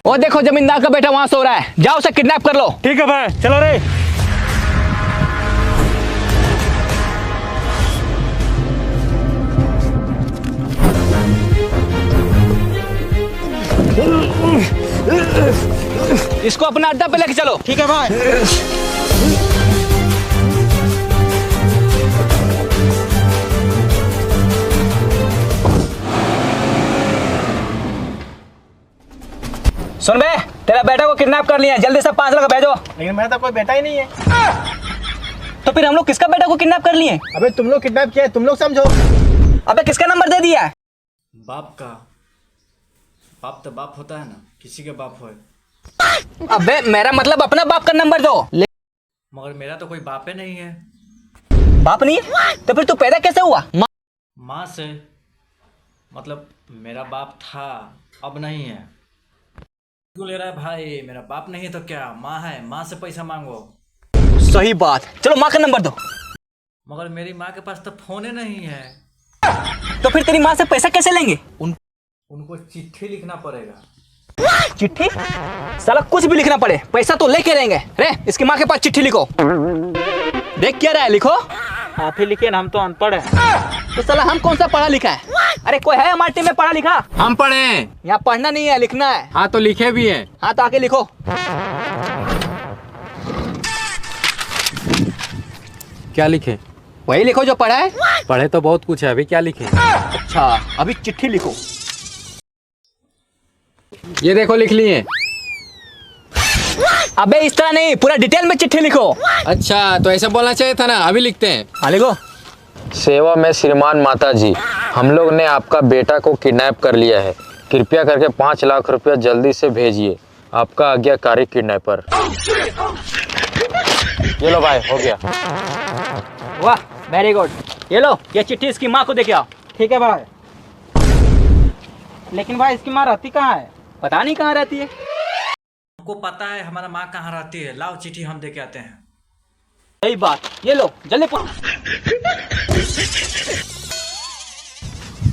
वो देखो जमींदार का बेटा वहां सो रहा है, जाओ उसे किडनैप कर लो। ठीक है भाई, चलो रे। इसको अपना अड्डा पे लेके चलो। ठीक है भाई। सुन बे, तेरा बेटा को किडनैप कर लिया, जल्दी से 5 लाख भेजो। लेकिन मेरा तो कोई बेटा ही नहीं है। तो फिर हम लोग किसका बेटा को किडनैप कर लिए? अबे तुम लोग किडनैप किया है, तुम लोग समझो। अबे किसका नंबर दे दिया? बाप का। बाप तो बाप होता है ना, किसी के बाप होए। अबे मेरा मतलब अपना बाप का नंबर दो। मगर मेरा तो कोई बाप ही नहीं है। बाप नहीं है? तो फिर तू पैदा कैसे हुआ? माँ से। मतलब मेरा बाप था, अब नहीं है। क्यों ले रहा है भाई? मेरा बाप नहीं है तो क्या, माँ है, माँ से पैसा मांगो। सही बात, चलो माँ का नंबर दो। मगर मेरी माँ के पास तो फोन ही नहीं है। तो फिर तेरी माँ से पैसा कैसे लेंगे? उनको चिट्ठी लिखना पड़ेगा। चिट्ठी? साला कुछ भी लिखना पड़े, पैसा तो लेके रहेंगे। रे इसकी माँ के पास चिट्ठी लिखो। देख क्या रहा है, लिखो। आप ही लिखिए ना, हम तो अनपढ़ है। तो साला हम कौन सा पढ़ा लिखा है? अरे कोई है हमारे टीम में पढ़ा लिखा? हम पढ़े हैं। यहाँ पढ़ना नहीं है, लिखना है। हाँ तो लिखे भी हैं। हाँ तो आके लिखो। क्या लिखे? वही लिखो जो पढ़ा है। पढ़े तो बहुत कुछ है, अभी क्या लिखे? अच्छा अभी चिट्ठी लिखो। ये देखो लिख लिए। अबे इस तरह नहीं, पूरा डिटेल में चिट्ठी लिखो। अच्छा तो ऐसा बोलना चाहिए था ना, अभी लिखते हैं। हाँ लिखो। सेवा में श्रीमान माता जी, हम लोग ने आपका बेटा को किडनैप कर लिया है। कृपया करके 5 लाख रुपया जल्दी से भेजिए। आपका आज्ञाकारी किडनैपर। ये लो भाई, हो गया। वाह वेरी गुड। ये लो, ये चिट्ठी इसकी माँ को देके आओ। ठीक है भाई। लेकिन भाई इसकी माँ रहती कहाँ है? पता नहीं कहाँ रहती है। हमको पता है हमारा माँ कहाँ रहती है। लाओ चिट्ठी, हम दे के आते हैं। सही बात, ये लो जल्दी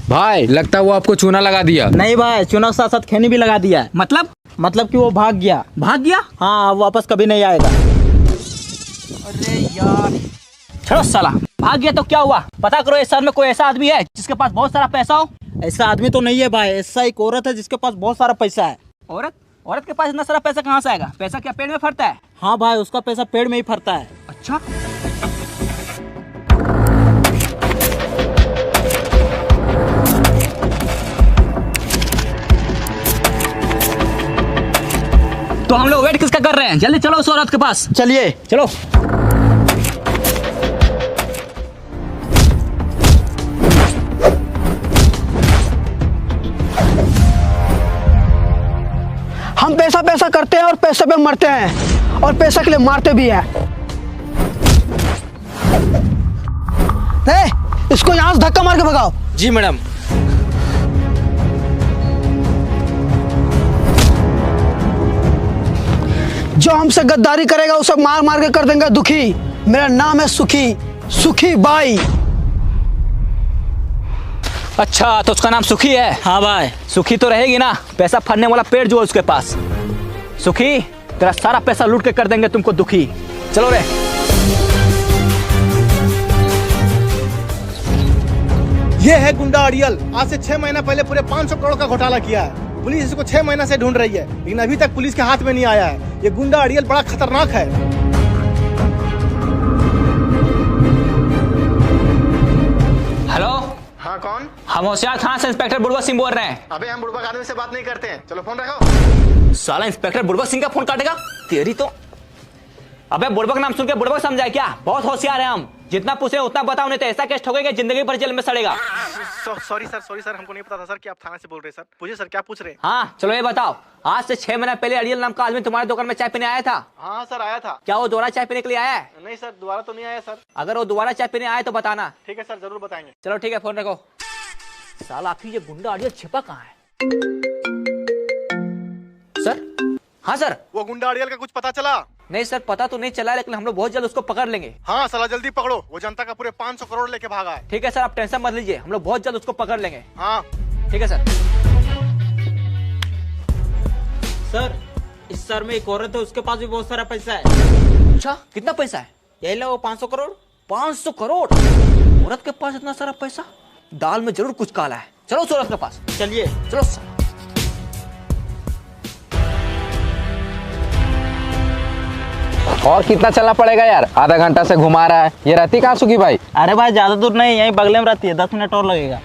भाई लगता है वो आपको चूना लगा दिया। नहीं भाई, चुनाव साथ साथ खैनी भी लगा दिया है। मतलब कि वो भाग गया। भाग गया? हाँ, वापस कभी नहीं आएगा। अरे यार, छोड़ो साला, भाग गया तो क्या हुआ? पता करो इस शहर में कोई ऐसा आदमी है जिसके पास बहुत सारा पैसा हो। ऐसा आदमी तो नहीं है भाई, ऐसा एक औरत है जिसके पास बहुत सारा पैसा है। औरत? औरत के पास इतना सारा पैसा कहाँ से आएगा? पैसा क्या पेड़ में फरता है? हाँ भाई, उसका पैसा पेड़ में ही फरता है। अच्छा। तो हम लोग वेट किसका कर रहे हैं? जल्दी चलो उस औरत के पास। चलिए चलो। हम पैसा पैसा करते हैं और पैसे पे मरते हैं और पैसा के लिए मारते भी हैं। इसको यहाँ से धक्का मार के भगाओ। जी मैडम। जो हमसे गद्दारी करेगा उसे मार मार के कर देंगे दुखी। मेरा नाम है सुखी, सुखी बाई। अच्छा तो उसका नाम सुखी है? हाँ भाई। सुखी तो रहेगी ना, पैसा फरने वाला पेड़ जो है उसके पास। सुखी, तेरा सारा पैसा लूट के कर देंगे तुमको दुखी। चलो रे। ये है गुंडा अड़ियल। आज से 6 महीना पहले पूरे 500 करोड़ का घोटाला किया है। पुलिस इसको 6 महीना से ढूंढ रही है, लेकिन अभी तक पुलिस के हाथ में नहीं आया है। ये गुंडा अड़ियल बड़ा खतरनाक है। हेलो। हाँ कौन? हम होशियार थाना से इंस्पेक्टर बुड़बक सिंह बोल रहे हैं। अबे हम बुड़बक आदमी से बात नहीं करते हैं, चलो फोन रखो। साला इंस्पेक्टर बुड़बक सिंह का फोन काटेगा? तेरी तो। अबे बुड़बक नाम सुन के बुड़बक समझाए क्या? बहुत होशियार है हम, जितना पूछे उतना बताओ, नहीं तो ऐसा केस ठोकेगा जिंदगी भर जेल में सड़ेगा। सॉरी सर, हमको नहीं पता था सर कि आप थाना से बोल रहे हैं सर। पूछिए सर, क्या पूछ रहे हैं? हाँ चलो ये बताओ, आज से 6 महीना पहले अड़ियल नाम का आदमी तुम्हारे दुकान में चाय पीने आया था? हाँ सर, आया था। क्या वो दोबारा चाय पीने के लिए आया है? नहीं सर, दोबारा तो नहीं आया सर। अगर वो दोबारा चाय पीने आए तो बताना। ठीक है सर, जरूर बताएंगे। चलो ठीक है, फोन रखो। साला आखिर ये गुंडा अड़ियल छिपा कहाँ है? सर? हाँ सर। वो गुंडा अड़ियल का कुछ पता चला? नहीं सर, पता तो नहीं चला, लेकिन हम लोग बहुत जल्द उसको पकड़ लेंगे। हाँ साला, जल्दी पकड़ो। वो जनता का पूरे 500 करोड़ लेके भागा है। ठीक है सर, आप टेंशन मत लीजिए, हम लोग बहुत जल्द उसको पकड़ लेंगे। हाँ ठीक है सर। सर इस शहर में एक औरत है, उसके पास भी बहुत सारा पैसा है। अच्छा, कितना पैसा है? यही लो 500 करोड़। 500 करोड़? औरत के पास इतना सारा पैसा? दाल में जरूर कुछ काला है। चलो उस औरत के पास। चलिए। चलो और कितना चलना पड़ेगा यार? आधा घंटा से घुमा रहा है। ये रहती कहाँ सुखी भाई? अरे भाई ज्यादा दूर नहीं, यहीं बगले में रहती है, 10 मिनट और लगेगा।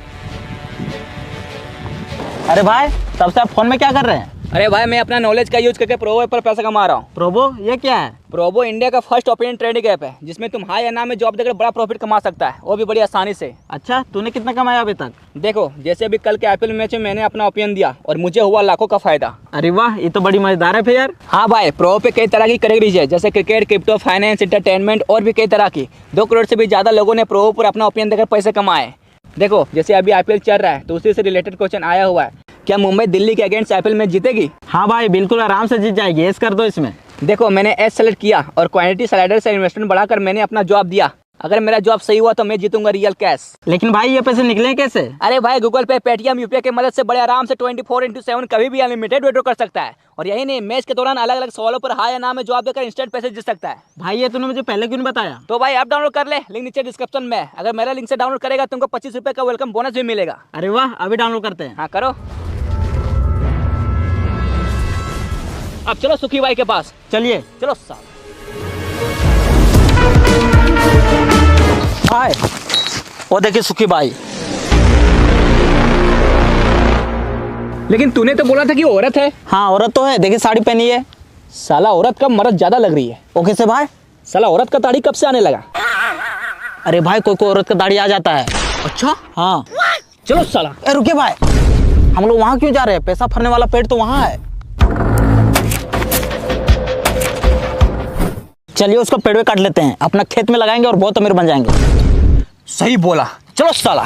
अरे भाई तब से आप फोन में क्या कर रहे हैं? अरे भाई मैं अपना नॉलेज का यूज करके प्रोबो पर पैसा कमा रहा हूँ। प्रोबो ये क्या है? प्रोबो इंडिया का फर्स्ट ओपिनियन ट्रेडिंग ऐप है, जिसमें तुम हाई या नाम में जॉब देकर बड़ा प्रॉफिट कमा सकता है, वो भी बड़ी आसानी से। अच्छा तूने कितना कमाया अभी तक? देखो जैसे अभी कल के आईपीएल मैच में मैंने अपना ओपिनियन दिया और मुझे हुआ लाखों का फायदा। अरे वाह, ये तो बड़ी मजेदार है फिर यार। हाँ भाई, प्रो पे कई तरह की कैटेगरीज है, जैसे क्रिकेट, क्रिप्टो, फाइनेंस, एंटरटेनमेंट और भी कई तरह की। 2 करोड़ से भी ज्यादा लोगों ने प्रो पर अपना ओपिनियन देकर पैसे कमाए। देखो जैसे अभी आईपीएल चल रहा है तो उसी से रिलेटेड क्वेश्चन आया हुआ है, क्या मुंबई दिल्ली के अगेंस्ट आईपीएल में जीतेगी? हाँ भाई बिल्कुल आराम से जीत जाएगी, ऐस कर दो इसमें। देखो मैंने एस सेलेक्ट किया और क्वांटिटी स्लाइडर से इन्वेस्टमेंट बढ़ाकर मैंने अपना जॉब दिया। अगर मेरा जॉब सही हुआ तो मैं जीतूंगा रियल कैश। लेकिन भाई ये पैसे निकले कैसे? अरे भाई गूगल पे, पेटीएम, यूपीआई की मदद से बड़े आराम से 24/7 कभी भी अनलिमिटेड विड्रॉ कर सकता है। और यही नहीं, मैच के दौरान अलग अलग सवालों पर हाँ या ना में जवाब देकर इंस्टेंट पैसे जीत सकता है। भाई ये तूने मुझे पहले क्यों नहीं बताया? तो भाई आप डाउनलोड कर ले, लिंक नीचे डिस्क्रिप्शन में। अगर मेरा लिंक से डाउनलोड करेगा तुमको 25 रुपए का वेलकम बोनस भी मिलेगा। अरे वाह, अभी डाउनलोड करते हैं। हाँ करो। अब चलो सुखी भाई के पास। चलिए। चलो साहब। हाय, वो देखिए सुखी भाई। लेकिन तूने तो बोला था कि औरत है। हाँ औरत तो है, देखिए साड़ी पहनी है। साला औरत का मर्द ज्यादा लग रही है। वो कैसे भाई? साला औरत का दाढ़ी कब से आने लगा? अरे भाई कोई कोई औरत का दाढ़ी आ जाता है। अच्छा हाँ। चलो साला। ए रुके भाई, हम लोग वहाँ क्यों जा रहे हैं? पैसा भरने वाला पेड़ तो वहाँ है। चलिए उसको पेड़ में काट लेते हैं, अपना खेत में लगाएंगे और बहुत अमीर बन जाएंगे। सही बोला, चलो साला।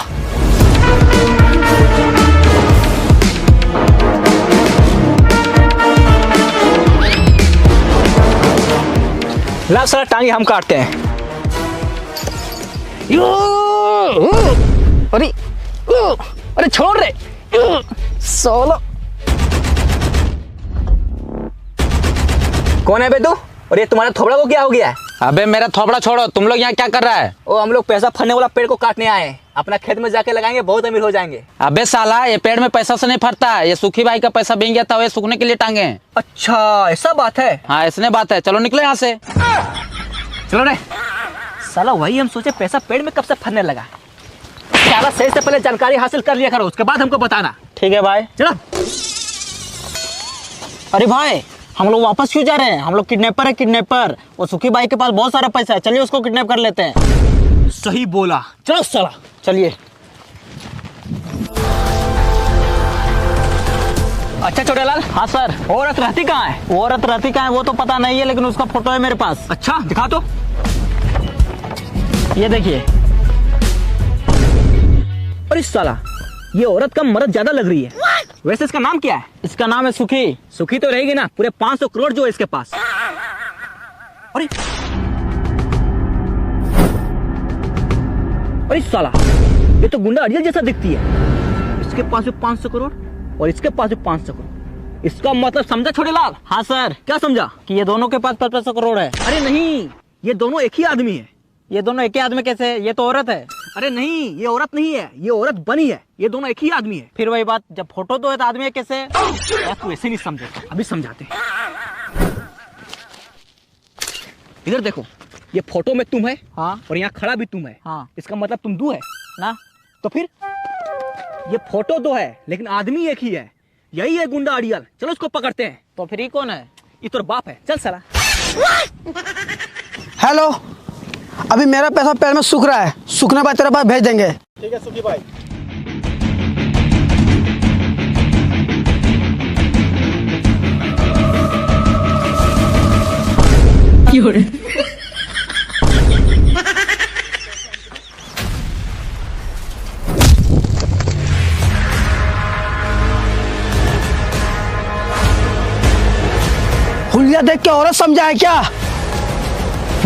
ला साला टांगे हम काटते हैं। अरे अरे छोड़ रे साला। कौन है बे तू? और ये तुम्हारा थोबड़ा को क्या हो गया है? अबे मेरा थोपड़ा छोड़ो, तुम लोग यहाँ क्या कर रहा है? ओ हम लोग पैसा फलने वाला पेड़ को काटने आए हैं, अपना खेत में जाके लगाएंगे, बहुत अमीर हो जाएंगे। अबे साला, ये पेड़ में पैसा से नहीं फरता है, ये सुखी भाई का पैसा बिक गया था, ये सूखने के लिए टांगे हैं। अच्छा ऐसा बात है। हाँ ऐसने बात है, चलो निकलो यहाँ से। चलो रे साला, वही हम सोचे पैसा पेड़ में कब से फलने लगा। साला सही से पहले जानकारी हासिल कर लिया करो, उसके बाद हमको बताना। ठीक है भाई। चलो। अरे भाई हम लोग वापस क्यों जा रहे हैं? हम लोग किडनैपर है, किडनैपर। वो सुखी भाई के पास बहुत सारा पैसा है, चलिए उसको किडनैप कर लेते हैं। सही बोला, चलो साला। चलिए। अच्छा छोटेलाल। हाँ सर। औरत रहती कहाँ है? वो औरत रहती कहाँ है वो तो पता नहीं है, लेकिन उसका फोटो है मेरे पास। अच्छा दिखा तो। ये देखिए। अरे साला, ये औरत का मर्द ज्यादा लग रही है। वैसे इसका नाम क्या है? इसका नाम है सुखी। सुखी तो रहेगी ना, पूरे 500 करोड़ जो है इसके पास। अरे अरे साला, ये तो गुंडा अड़ियल जैसा दिखती है। इसके पास भी 500 करोड़ और इसके पास भी 500 करोड़। इसका मतलब समझा छोटेलाल? हाँ सर। क्या समझा? कि ये दोनों के पास 500 करोड़ है। अरे नहीं, ये दोनों एक ही आदमी है। ये दोनों एक ही आदमी कैसे? ये तो औरत है। अरे नहीं, ये औरत नहीं है, ये औरत बनी है। ये दोनों एक ही आदमी है। फिर वही बात, जब फोटो दो है तो आदमी है कैसे? यार तू ऐसे नहीं समझे, अभी समझाते हैं। इधर देखो, ये फोटो में तुम है। हाँ। और यहाँ खड़ा भी तुम है। हाँ। इसका मतलब तुम दो है ना? तो फिर ये फोटो दो है लेकिन आदमी एक ही है। यही है गुंडा अड़ियल। चलो इसको पकड़ते हैं। तो फिर ये कौन है? ये तो बाप है। चल साला। हेलो, अभी मेरा पैसा पेड़ में सूख रहा है, सूखने बाद तेरे पास भेज देंगे। ठीक है सुखी भाई। हुलिया देख के औरत समझा है क्या?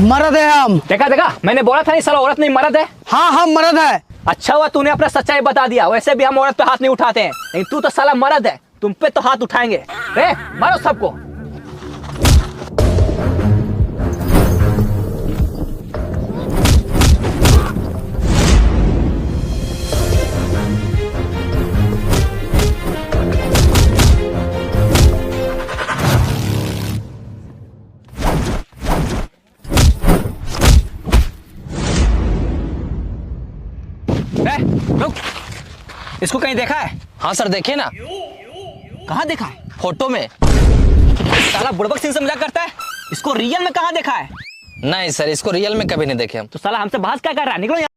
मर्द है हम। देखा देखा, मैंने बोला था नहीं साला औरत नहीं मर्द है। हाँ हम मर्द है। अच्छा हुआ तूने अपना सच्चाई बता दिया, वैसे भी हम औरत पे हाथ नहीं उठाते हैं, लेकिन तू तो साला मर्द है, तुम पे तो हाथ उठाएंगे। मारो सबको। रुक, इसको कहीं देखा है? हाँ सर देखिए ना। कहाँ देखा है? फोटो में। साला बुड़बक सिंह से मजाक करता है, इसको रियल में कहाँ देखा है? नहीं सर, इसको रियल में कभी नहीं देखे हम। तो साला हमसे बहस क्या कर रहा है? निकलो यहाँ।